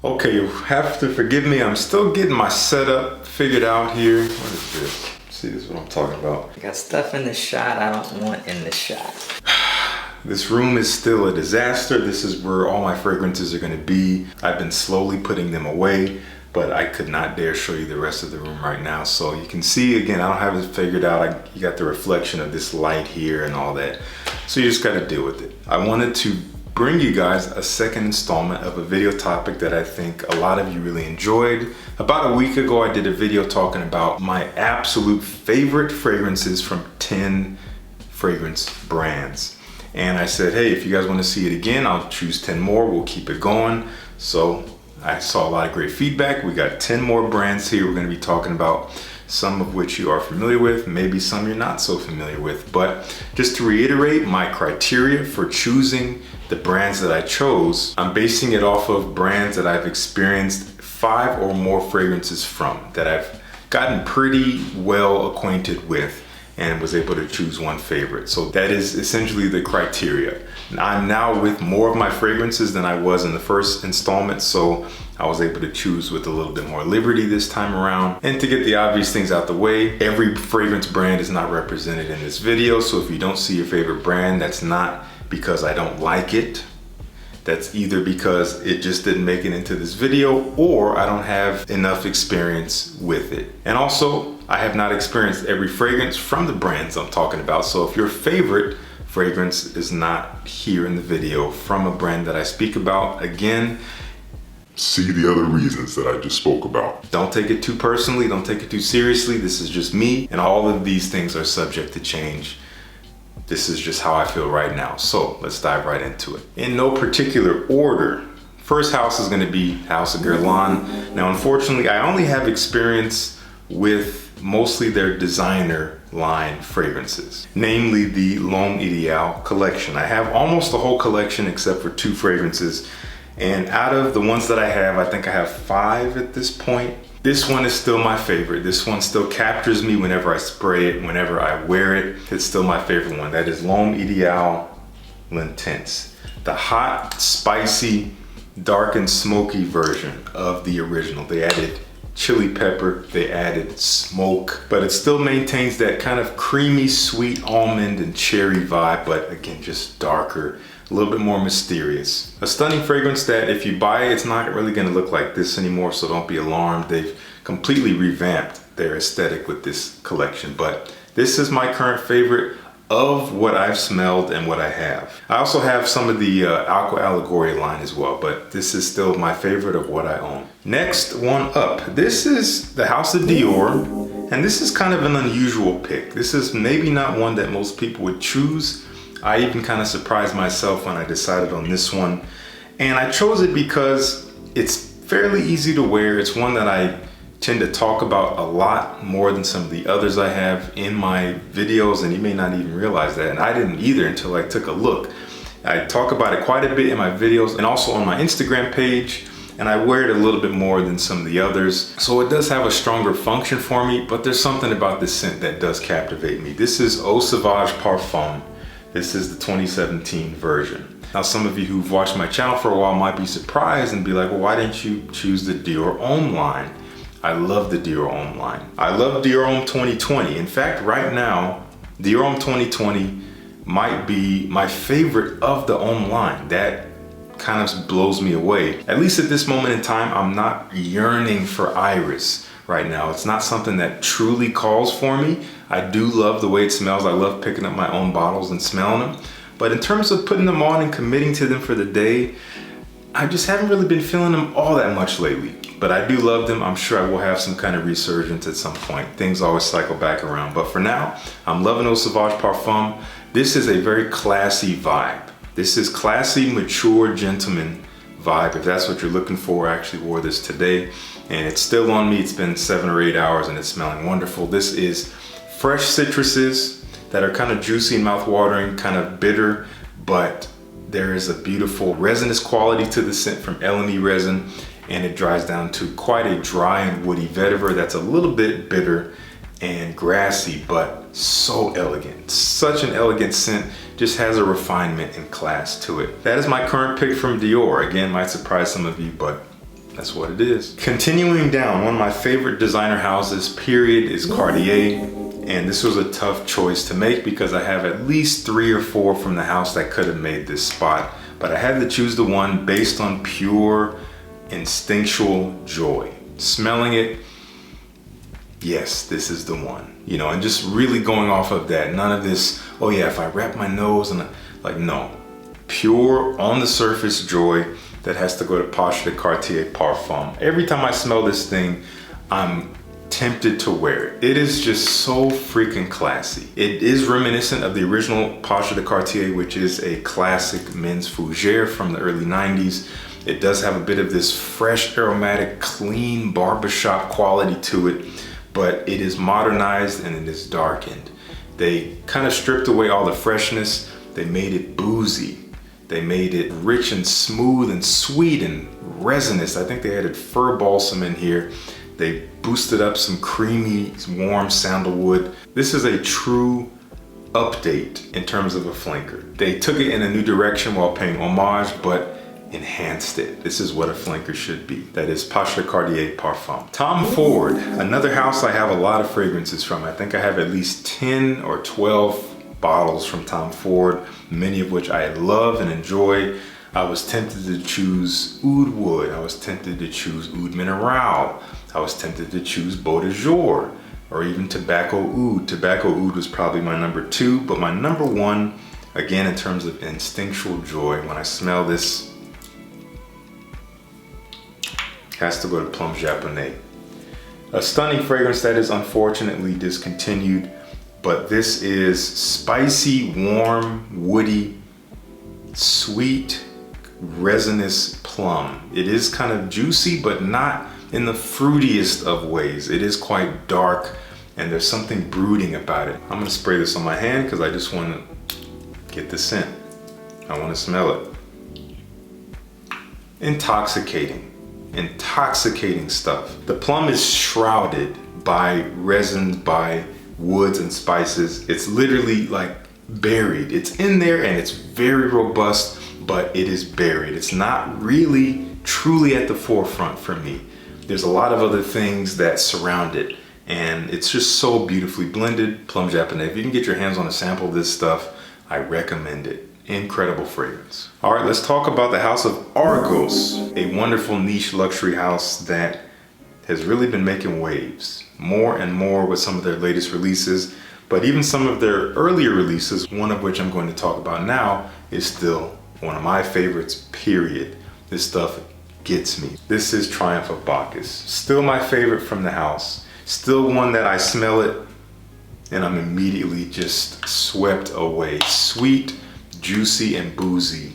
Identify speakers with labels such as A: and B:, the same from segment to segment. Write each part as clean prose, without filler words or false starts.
A: Okay, you have to forgive me. I'm still getting my setup figured out here. What is this? See, this is what I'm talking about.
B: I got stuff in the shot I don't want in the shot.
A: This room is still a disaster. This is where all my fragrances are gonna be. I've been slowly putting them away, but I could not dare show you the rest of the room right now. So you can see, again, I don't have it figured out. You got the reflection of this light here and all that. So you just gotta deal with it. I wanted to bring you guys a second installment of a video topic that I think a lot of you really enjoyed. About a week ago, I did a video talking about my absolute favorite fragrances from 10 fragrance brands. And I said, hey, if you guys want to see it again, I'll choose 10 more. We'll keep it going. So I saw a lot of great feedback. We got 10 more brands here we're going to be talking about, some of which you are familiar with, maybe some you're not so familiar with. But just to reiterate, my criteria for choosing the brands that I chose, I'm basing it off of brands that I've experienced 5 or more fragrances from, that I've gotten pretty well acquainted with and was able to choose one favorite. So that is essentially the criteria. I'm now with more of my fragrances than I was in the first installment, so I was able to choose with a little bit more liberty this time around. And to get the obvious things out the way, every fragrance brand is not represented in this video, so if you don't see your favorite brand, that's not because I don't like it. That's either because it just didn't make it into this video, or I don't have enough experience with it. And also, I have not experienced every fragrance from the brands I'm talking about. So if your favorite fragrance is not here in the video from a brand that I speak about, again,
C: see the other reasons that I just spoke about.
A: Don't take it too personally, don't take it too seriously. This is just me, and all of these things are subject to change. This is just how I feel right now. So let's dive right into it. In no particular order, first house is gonna be House of Guerlain. Now, unfortunately, I only have experience with mostly their designer line fragrances, namely the L'Homme Ideal collection. I have almost the whole collection except for 2 fragrances. And out of the ones that I have, I think I have 5 at this point. This one is still my favorite. This one still captures me whenever I spray it, whenever I wear it. It's still my favorite one. That is L'Homme Ideal L'Intense. The hot, spicy, dark and smoky version of the original. They added chili pepper, they added smoke, but it still maintains that kind of creamy, sweet almond and cherry vibe, but again, just darker, a little bit more mysterious. A stunning fragrance that if you buy it, it's not really gonna look like this anymore, so don't be alarmed. They've completely revamped their aesthetic with this collection, but this is my current favorite of what I've smelled and what I have. I also have some of the Aqua Allegoria line as well, but this is still my favorite of what I own. Next one up, this is the House of Dior, and this is kind of an unusual pick. This is maybe not one that most people would choose. I even kind of surprised myself when I decided on this one. And I chose it because it's fairly easy to wear. It's one that I tend to talk about a lot more than some of the others I have in my videos, and you may not even realize that. And I didn't either until I took a look. I talk about it quite a bit in my videos and also on my Instagram page, and I wear it a little bit more than some of the others. So it does have a stronger function for me, but there's something about this scent that does captivate me. This is Eau Sauvage Parfum. This is the 2017 version. Now, some of you who've watched my channel for a while might be surprised and be like, well, why didn't you choose the Dior Homme line? I love the Dior Homme line. I love Dior Homme 2020. In fact, right now, Dior Homme 2020 might be my favorite of the Homme line. That kind of blows me away. At least at this moment in time, I'm not yearning for iris right now. It's not something that truly calls for me. I do love the way it smells. I love picking up my own bottles and smelling them. But in terms of putting them on and committing to them for the day, I just haven't really been feeling them all that much lately. But I do love them. I'm sure I will have some kind of resurgence at some point. Things always cycle back around. But for now, I'm loving Eau Sauvage Parfum. This is a very classy vibe. This is classy, mature, gentleman vibe. If that's what you're looking for, I actually wore this today and it's still on me. It's been 7 or 8 hours and it's smelling wonderful. This is fresh citruses that are kind of juicy and mouth-watering, kind of bitter, but there is a beautiful resinous quality to the scent from LME resin, and it dries down to quite a dry and woody vetiver that's a little bit bitter and grassy, but so elegant. Such an elegant scent, just has a refinement and class to it. That is my current pick from Dior. Again, might surprise some of you, but That's what it is. Continuing down, one of my favorite designer houses, period, is Cartier. And this was a tough choice to make because I have at least 3 or 4 from the house that could have made this spot. But I had to choose the one based on pure instinctual joy. Smelling it, yes, this is the one. You know, and just really going off of that. None of this, oh yeah, if I wrap my nose and like, no. Pure, on the surface joy that has to go to Poche de Cartier Parfum. Every time I smell this thing, I'm tempted to wear it. It is just so freaking classy. It is reminiscent of the original Poche de Cartier, which is a classic men's fougere from the early 90s. It does have a bit of this fresh, aromatic, clean barbershop quality to it, but it is modernized and it is darkened. They kind of stripped away all the freshness. They made it boozy. They made it rich and smooth and sweet and resinous. I think they added fir balsam in here. They boosted up some creamy, warm sandalwood. This is a true update in terms of a flanker. They took it in a new direction while paying homage, but enhanced it. This is what a flanker should be. That is Poche de Cartier Parfum. Tom Ford, another house I have a lot of fragrances from. I think I have at least 10 or 12 bottles from Tom Ford, many of which I love and enjoy. I was tempted to choose Oud Wood. I was tempted to choose Oud Mineral. I was tempted to choose Beau de Jour or even Tobacco Oud. Tobacco Oud was probably my number 2, but my number 1, again, in terms of instinctual joy, when I smell this, has to go to Plum Japonais. A stunning fragrance that is unfortunately discontinued, but this is spicy, warm, woody, sweet, resinous plum. It is kind of juicy, but not in the fruitiest of ways. It is quite dark and there's something brooding about it. I'm gonna spray this on my hand because I just want to get the scent. I want to smell it. Intoxicating stuff. The plum is shrouded by resins, by woods and spices. It's literally like buried. It's in there and it's very robust, but it is buried. It's not really truly at the forefront for me. There's a lot of other things that surround it, and it's just so beautifully blended. Plum Japonais. If you can get your hands on a sample of this stuff, I recommend it. Incredible fragrance. All right, let's talk about the house of Argos, a wonderful niche luxury house that has really been making waves more and more with some of their latest releases, but even some of their earlier releases, one of which I'm going to talk about now, is still one of my favorites, period. This stuff gets me. This is Triumph of Bacchus. Still my favorite from the house. Still one that I smell it and I'm immediately just swept away. Sweet, juicy, and boozy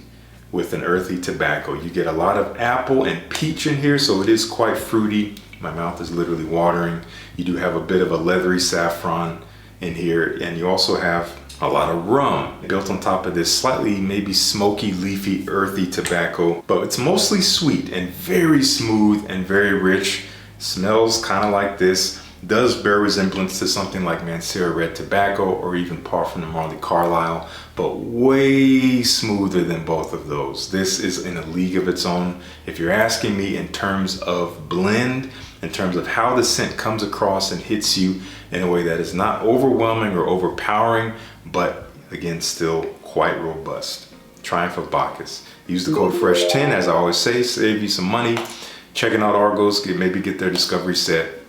A: with an earthy tobacco. You get a lot of apple and peach in here, so it is quite fruity. My mouth is literally watering. You do have a bit of a leathery saffron in here, and you also have a lot of rum built on top of this slightly maybe smoky, leafy, earthy tobacco, but it's mostly sweet and very smooth and very rich. Smells kind of like this. Does bear resemblance to something like Mancera Red Tobacco or even Parfum de Marly Carlisle, but way smoother than both of those. This is in a league of its own. If you're asking me in terms of blend, in terms of how the scent comes across and hits you in a way that is not overwhelming or overpowering, but again, still quite robust. Triumph of Bacchus. Use the code FRESH10, as I always say, save you some money. Checking out Argos, maybe get their discovery set.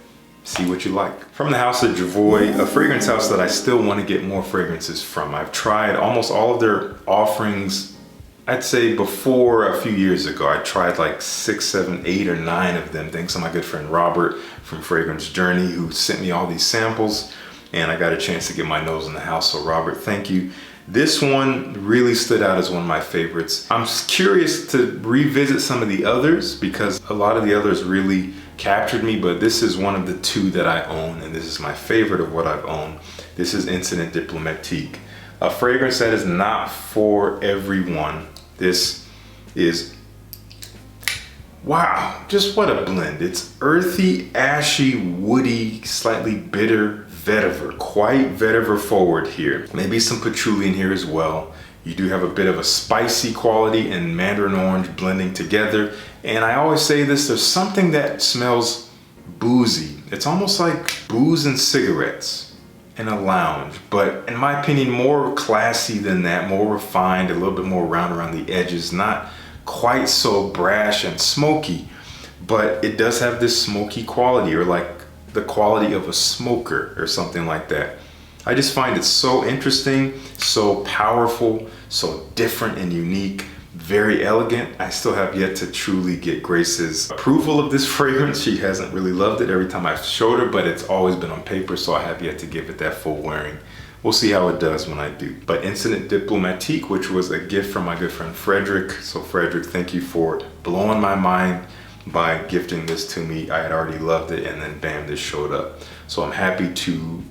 A: See what you like. From the house of Jovoy, a fragrance house that I still want to get more fragrances from. I've tried almost all of their offerings, I'd say before a few years ago. I tried like 6, 7, 8, or 9 of them, thanks to my good friend Robert from Fragrance Journey, who sent me all these samples, and I got a chance to get my nose in the house. So Robert, thank you. This one really stood out as one of my favorites. I'm curious to revisit some of the others because a lot of the others really captured me, but this is one of the 2 that I own, and this is my favorite of what I've owned. This is Incident Diplomatique, a fragrance that is not for everyone. This is, wow, just what a blend. It's earthy, ashy, woody, slightly bitter, vetiver, quite vetiver forward here. Maybe some patchouli in here as well. You do have a bit of a spicy quality and mandarin orange blending together, And I always say this, there's something that smells boozy. It's almost like booze and cigarettes in a lounge, but in my opinion, more classy than that, more refined, a little bit more round around the edges, not quite so brash and smoky, but it does have this smoky quality, or like the quality of a smoker or something like that. I just find it so interesting, so powerful, so different and unique, very elegant. I still have yet to truly get Grace's approval of this fragrance. She hasn't really loved it every time I've showed her, but it's always been on paper, so I have yet to give it that full wearing. We'll see how it does when I do. But Incident Diplomatique, which was a gift from my good friend Frederick. So Frederick, thank you for blowing my mind by gifting this to me. I had already loved it, and then bam, this showed up. So I'm happy to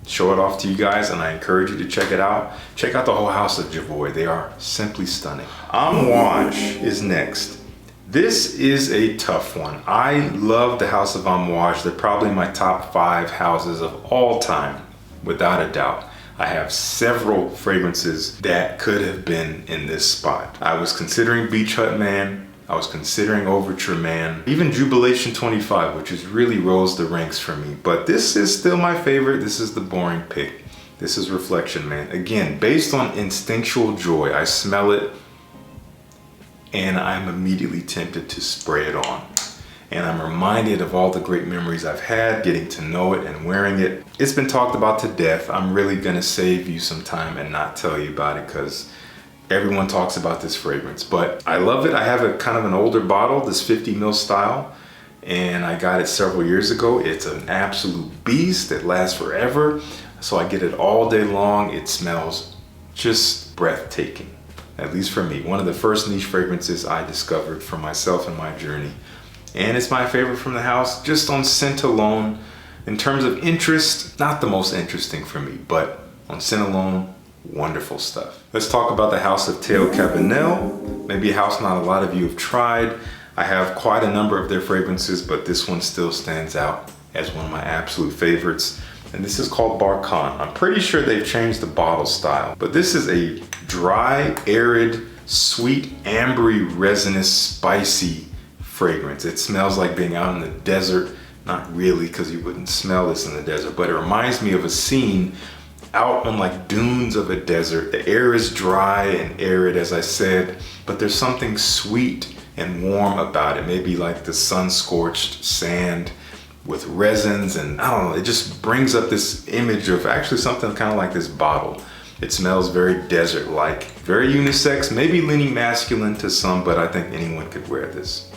A: show it off to you guys, and I encourage you to check it out. Check out the whole house of Jovoy. They are simply stunning. Amouage is next. This is a tough one. I love the house of Amouage. They're probably my top 5 houses of all time, without a doubt. I have several fragrances that could have been in this spot. I was considering Beach Hut Man. I was considering Overture Man, even Jubilation 25, which has really rose the ranks for me. But this is still my favorite. This is the boring pick. This is Reflection Man. Again, based on instinctual joy. I smell it and I'm immediately tempted to spray it on. And I'm reminded of all the great memories I've had getting to know it and wearing it. It's been talked about to death. I'm really gonna save you some time and not tell you about it because everyone talks about this fragrance, but I love it. I have a kind of an older bottle, this 50 ml style, and I got it several years ago. It's an absolute beast. It lasts forever. So I get it all day long. It smells just breathtaking, at least for me. One of the first niche fragrances I discovered for myself in my journey. And it's my favorite from the house, just on scent alone. In terms of interest, not the most interesting for me, but on scent alone, wonderful stuff. Let's talk about the house of Teo Cabanel. Maybe a house not a lot of you have tried. I have quite a number of their fragrances, but this one still stands out as one of my absolute favorites. And this is called Barkan. I'm pretty sure they've changed the bottle style, but this is a dry, arid, sweet, ambery, resinous, spicy fragrance. It smells like being out in the desert. Not really, because you wouldn't smell this in the desert, but it reminds me of a scene out on like dunes of a desert. The air is dry and arid, as I said, but there's something sweet and warm about it. Maybe like the sun-scorched sand with resins, and I don't know, it just brings up this image of actually something kind of like this bottle. It smells very desert-like, very unisex, maybe leaning masculine to some, but I think anyone could wear this.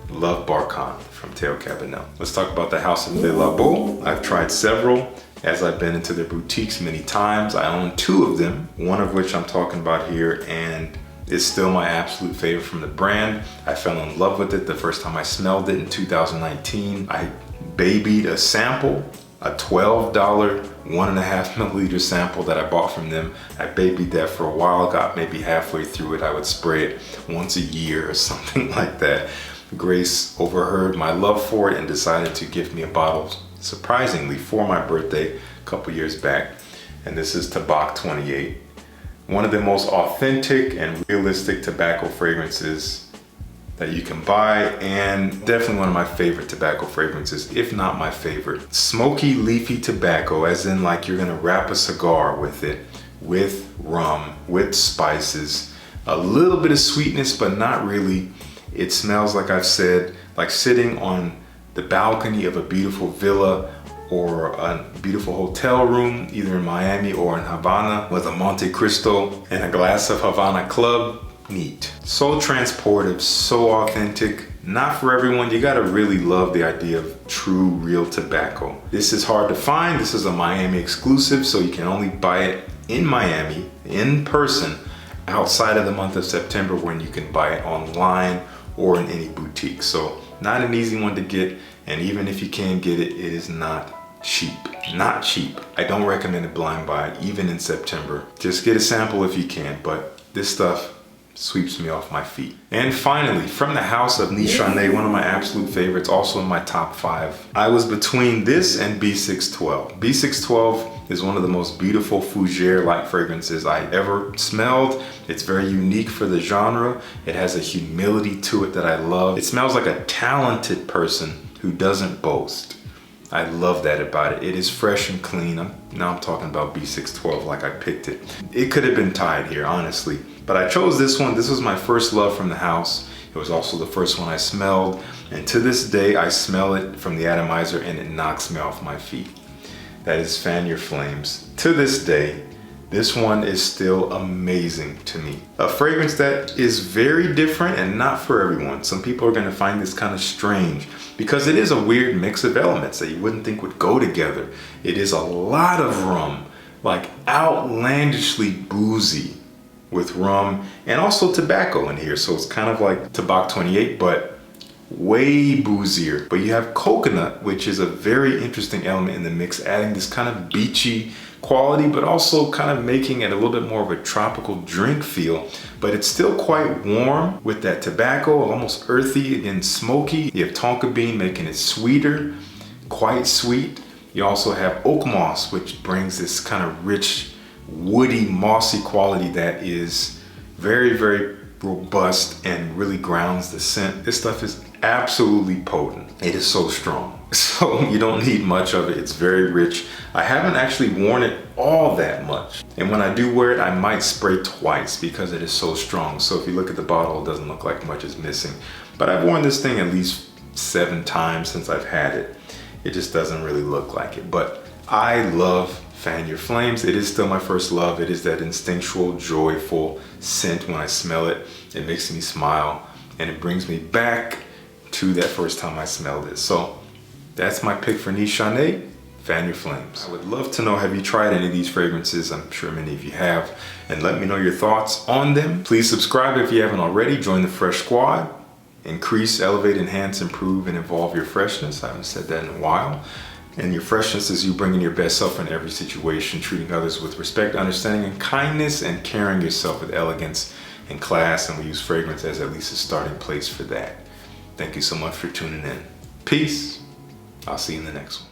A: Love Barkan from Teo Cabanel. Let's talk about the house of Labo. I've tried several. As I've been into their boutiques many times. I own 2 of them, one of which I'm talking about here, and it's still my absolute favorite from the brand. I fell in love with it the first time I smelled it in 2019. I babied a sample, a $12 1.5 milliliter sample that I bought from them. I babied that for a while, got maybe halfway through it. I would spray it once a year or something like that. Grace overheard my love for it and decided to gift me a bottle, surprisingly, for my birthday a couple years back. And this is Tabak 28. One of the most authentic and realistic tobacco fragrances that you can buy, and definitely one of my favorite tobacco fragrances, if not my favorite. Smoky, leafy tobacco, as in like you're gonna wrap a cigar with it, with rum, with spices, a little bit of sweetness, but not really. It smells, like I've said, like sitting on the balcony of a beautiful villa or a beautiful hotel room, either in Miami or in Havana, with a Monte Cristo and a glass of Havana Club. Neat. So transportive, so authentic. Not for everyone. You gotta really love the idea of true, real tobacco. This is hard to find. This is a Miami exclusive, so you can only buy it in Miami, in person, outside of the month of September, when you can buy it online or in any boutique. So not an easy one to get, and even if you can get it, it is not cheap. Not cheap. I don't recommend a blind buy, even in September. Just get a sample if you can, but this stuff, sweeps me off my feet. And finally, from the house of Nishane, one of my absolute favorites, also in my top 5, I was between this and B612. B612 is one of the most beautiful fougere-like fragrances I ever smelled. It's very unique for the genre. It has a humility to it that I love. It smells like a talented person who doesn't boast. I love that about it. It is fresh and clean. Now I'm talking about B612 like I picked it. It could have been tied here, honestly. But I chose this one. This was my first love from the house. It was also the first one I smelled. And to this day, I smell it from the atomizer and it knocks me off my feet. That is Fan Your Flames. To this day, this one is still amazing to me. A fragrance that is very different and not for everyone. Some people are gonna find this kind of strange because it is a weird mix of elements that you wouldn't think would go together. It is a lot of rum, like outlandishly boozy with rum and also tobacco in here. So it's kind of like Tobacco 28, but way boozier. But you have coconut, which is a very interesting element in the mix, adding this kind of beachy quality, but also kind of making it a little bit more of a tropical drink feel. But it's still quite warm with that tobacco, almost earthy, again smoky. You have tonka bean making it sweeter, quite sweet. You also have oak moss, which brings this kind of rich, woody, mossy quality that is very, very robust and really grounds the scent. This stuff is absolutely potent. It is so strong. So you don't need much of it. It's very rich. I haven't actually worn it all that much. And when I do wear it, I might spray twice because it is so strong. So if you look at the bottle, it doesn't look like much is missing. But I've worn this thing at least 7 times since I've had it. It just doesn't really look like it. But I love Fan Your Flames. It is still my first love. It is that instinctual, joyful scent. When I smell it, it makes me smile and it brings me back to that first time I smelled it. So that's my pick for Nishane, Fan Your Flames. I would love to know, have you tried any of these fragrances? I'm sure many of you have. And let me know your thoughts on them. Please subscribe if you haven't already. Join the Fresh Squad. Increase, elevate, enhance, improve, and evolve your freshness. I haven't said that in a while. And your freshness is you bringing your best self in every situation, treating others with respect, understanding, and kindness, and carrying yourself with elegance and class. And we use fragrance as at least a starting place for that. Thank you so much for tuning in. Peace. I'll see you in the next one.